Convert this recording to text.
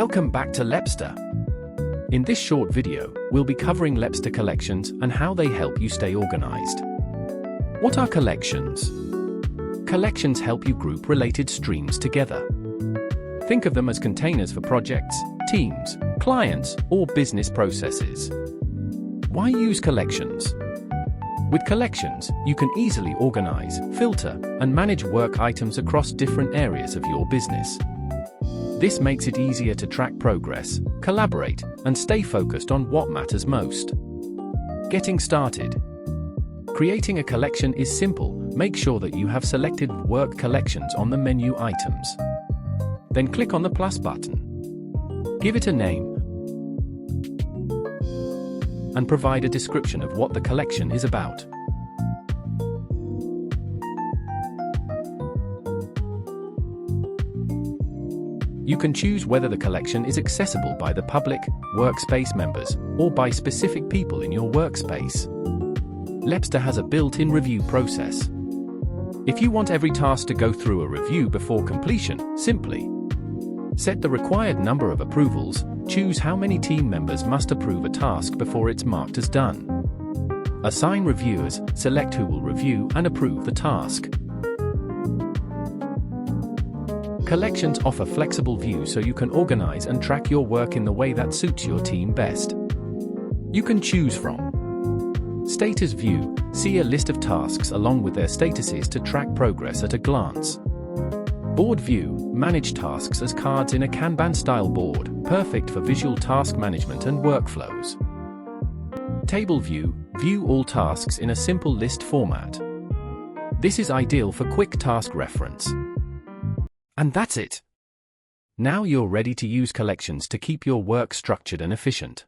Welcome back to Lepsta. In this short video, we'll be covering Lepsta Collections and how they help you stay organized. What are collections? Collections help you group related streams together. Think of them as containers for projects, teams, clients, or business processes. Why use collections? With collections, you can easily organize, filter, and manage work items across different areas of your business. This makes it easier to track progress, collaborate, and stay focused on what matters most. Getting started. Creating a collection is simple. Make sure that you have selected Work Collections on the menu items. Then click on the plus button. Give it a name and provide a description of what the collection is about. You can choose whether the collection is accessible by the public, workspace members, or by specific people in your workspace. Lepsta has a built-in review process. If you want every task to go through a review before completion, simply set the required number of approvals, choose how many team members must approve a task before it's marked as done. Assign reviewers, select who will review and approve the task. Collections offer flexible views so you can organize and track your work in the way that suits your team best. You can choose from Status View, see a list of tasks along with their statuses to track progress at a glance. Board View, manage tasks as cards in a Kanban-style board, perfect for visual task management and workflows. Table View, view all tasks in a simple list format. This is ideal for quick task reference. And that's it. Now you're ready to use collections to keep your work structured and efficient.